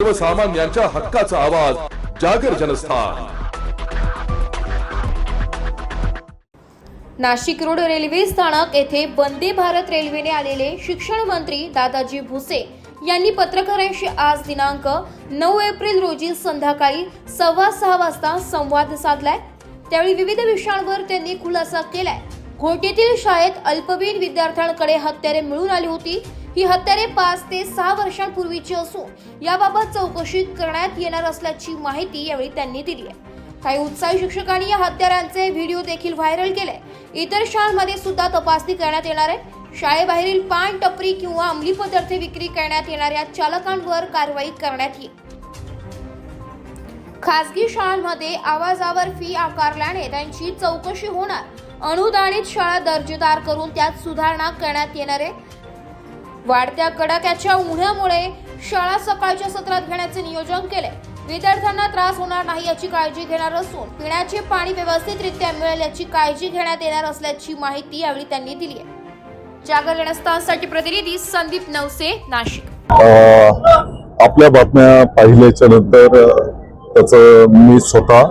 सर्वसामान्यांच्या हक्काचा आवाज जागर जनस्थान। नाशिक रोड रेल्वे स्थानक येथे वंदे भारत रेल्वेने आलेले शिक्षण मंत्री दादाजी भुसे यांनी पत्रकारांशी आज दिनांक 9 एप्रिल रोजी संध्याकाळी 5:15 वाजता संवाद साधलाय। त्यावेळी विविध विषयांवर त्यांनी खुलासा केलाय। घोटेतील शाळेत अल्पवयीन विद्यार्थ्यांकडे हत्यारे मिळून आली होती। ही हत्यारे 5 ते 6 वर्षांपूर्वीची असून याबाबत चौकशी करण्यात येणार असल्याची माहिती यावेळी त्यांनी दिली आहे। काही उत्साही शिक्षकांनी या हत्यारांचे व्हिडिओ देखील व्हायरल केले। इतर शाळांमध्ये सुद्धा तपासणी करण्यात येणार आहे। शाळेबाहेरील पान टपरी किंवा अंमली पदार्थ विक्री करण्यात येणाऱ्या चालकांवर कारवाई करण्यात येईल। खासगी शाळांमध्ये आवाजावर फी आकारल्याने त्यांची चौकशी होणार। अनुदानित शाळा दर्जेदार करून त्यात सुधारणा करण्यात येणार आहे। वाढत्या कडाक्याच्या उन्हामुळे शाळा सकाळच्या सत्रात घेण्याचे नियोजन केले। विद्यार्थ्यांना त्रास होणार नाही याची काळजी घेणार असून पिण्याचे पाणी व्यवस्थितरित्या मिळेल याची काळजी घेण्यात येणार असल्याची माहिती यावेळी त्यांनी दिली आहे। जागर जनस्थानसाठी प्रतिनिधी संदीप नवसे, नाशिक। आपल्या बातम्या पाहिल्याच्या नंतर त्याचं मी स्वतः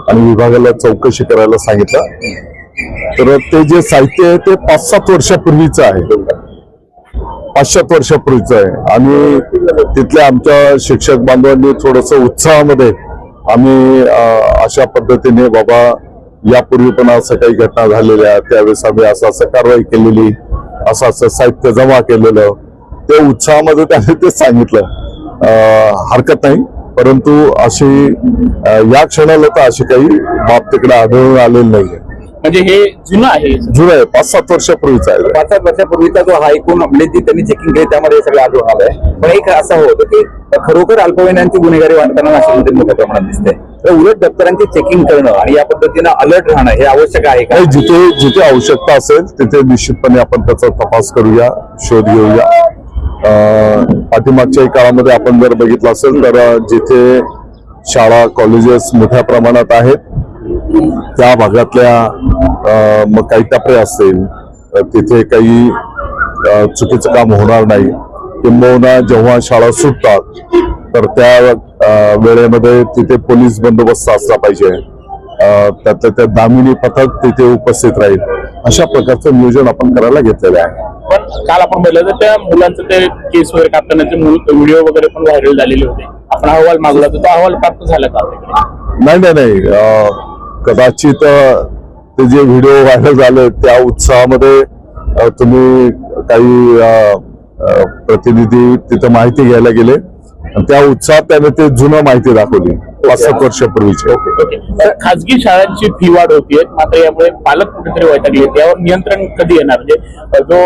आणि विभागाला चौकशी करायला सांगितलं। तर ते जे साहित्य आहे ते 5-7 वर्षापूर्वीचं आहे, 5-7 वर्षापूर्वीचं आहे। आणि तिथल्या आमच्या शिक्षक बांधवांनी थोडस उत्साहामध्ये आम्ही अशा पद्धतीने बाबा यापूर्वी पण असं काही घटना झालेल्या, त्यावेळेस आम्ही असं कारवाई केलेली, असं साहित्य जमा केलेलं, ते उत्साहामध्ये त्याने ते सांगितलं। हरकत नाही, परंतु अशी या क्षणाला तर अशी काही बाब तिकडे आढळून आलेली नाहीये। म्हणजे हे जुनं आहे, 5-7 वर्षापूर्वीचा आहे। 5-7 वर्षापूर्वीचा जो हा एकूण म्हणजे त्यांनी चेकिंग केली त्यामध्ये सगळं आढळून आलंय। पण एक असं होतं की खरोखर अल्पवयीनांची गुन्हेगारी वाढताना नाशिकमध्ये मोठ्या प्रमाणात दिसते। तर उलट दप्तरांची चेकिंग करणं आणि या पद्धतीनं अलर्ट राहणं हे आवश्यक आहे का? जिथे आवश्यकता असेल तिथे निश्चितपणे आपण त्याचा तपास करूया, शोध घेऊया। पाठीमागच्या काळामध्ये आपण जर बघितलं असेल तर जिथे शाळा कॉलेजेस मोठ्या प्रमाणात आहेत त्या भागातल्या मग काही टपरे असतील, तिथे काही चुकीचं काम होणार नाही। किंबहुना जेव्हा शाळा सुटतात तर त्या वेळेमध्ये तिथे पोलीस बंदोबस्त असला पाहिजे, त्यातल्या त्या दामिनी पथक तिथे उपस्थित राहील, अशा प्रकारचं नियोजन आपण करायला घेतलेलं आहे। पण काल आपण पाहिलं तर त्या मुलांचं ते केस वगैरे काढतानाचे व्हिडिओ वगैरे पण व्हायरल झालेले होते। आपण अहवाल मागला तर तो अहवाल प्राप्त झाला का? नाही, कदाचित ते जे व्हिडिओ व्हायरल झाले त्या उत्साहामध्ये तुम्ही काही प्रतिनिधी तिथे माहिती घ्यायला गेले आणि त्या उत्साहात त्याने ते जुनं माहिती दाखवली 5-7 वर्षापूर्वीची। खासगी शाळांची फी वाढ होतीये, मात्र यामुळे पालक कुठेतरी वैतागले। यावर नियंत्रण कधी येणार? म्हणजे जो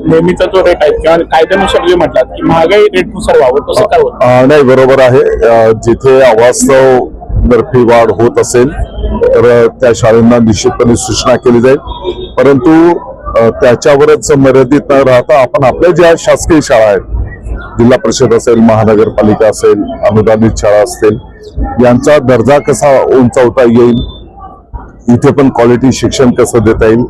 नेहमीचा जो रेट आहे किंवा कायद्यानुसार जे म्हटलं की महागाई रेटनुसार व्हावं, तसं काय होतं? नाही, बरोबर आहे। जिथे अवास्तव जर फी वाढ होत असेल तर त्या शाळांना निश्चितपणे सूचना केली जाईल, परंतु त्याच्यावरच मर्यादित न राहता आपण आपल्या ज्या शासकीय शाळा आहेत, जिल्हा परिषद असेल, महानगरपालिका असेल, अनुदानित शाळा असतील, यांचा दर्जा कसा उंचावता येईल, इथे पण क्वालिटी शिक्षण कसं देता येईल,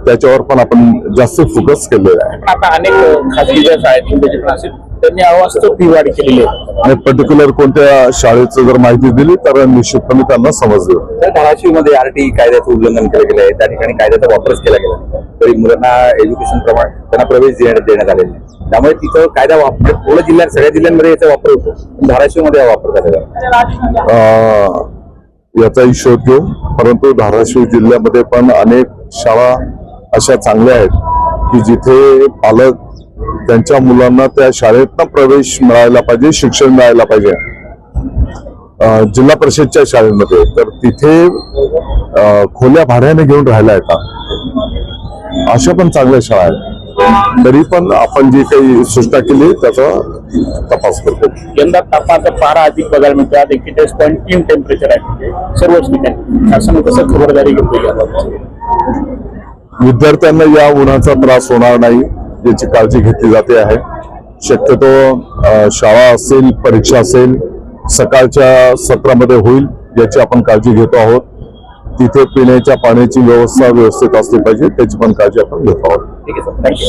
त्याच्यावर पण आपण जास्त फोकस केलेला आहे। आता अनेक खासगी ज्या शाळेत असेल त्यांनी अवास्तव फी वाढ केलेली आहे आणि पर्टिक्युलर कोणत्या शाळेचं जर माहिती दिली तर निश्चितपणे त्यांना समजलं। तर धाराशिवमध्ये आरटी कायद्याचं उल्लंघन केलं गेलं आहे, त्या ठिकाणी कायद्याचा वापरच केला गेला, तरी मुलांना एज्युकेशन प्रमाणे त्यांना प्रवेश देण्यात आलेला आहे। त्यामुळे तिथं कायदा वापर थोड्या जिल्ह्यात, सगळ्या जिल्ह्यांमध्ये याचा वापर होतो, पण धाराशिवमध्ये हा वापर झालेला आहे। याचाही शोध घेऊ, परंतु धाराशिव जिल्ह्यामध्ये पण अनेक शाळा अशा चांगल्या आहेत की जिथे पालक त्यांच्या मुलांना त्या शाळेतनं प्रवेश मिळायला पाहिजे, शिक्षण मिळायला पाहिजे। जिल्हा परिषदच्या शाळेमध्ये तर तिथे खोल्या भाड्याने घेऊन राहायला येतात, अशा पण चांगल्या शाळा आहेत। तरी पण आपण जी काही सूचना केली त्याचा तपास करतो। यंदा तापमानाचा पारा अधिक बघायला मिळतो, आज 41.3 टेम्परेचर आहे सर्वच ठिकाणी। शासन कसं खबरदारी घेतो? विद्यार्थ्यांना या उन्हाचा त्रास होणार नाही याची काळजी घेतली जाते आहे। शक्यतो शाळा असेल, परीक्षा असेल, सकाळच्या सत्रामध्ये होईल याची आपण काळजी घेतो आहोत। तिथे पिण्याच्या पाण्याची व्यवस्था व्यवस्थित असली पाहिजे त्याची पण काळजी आपण घेतो आहोत। ठीक आहे सर, थँक्यू।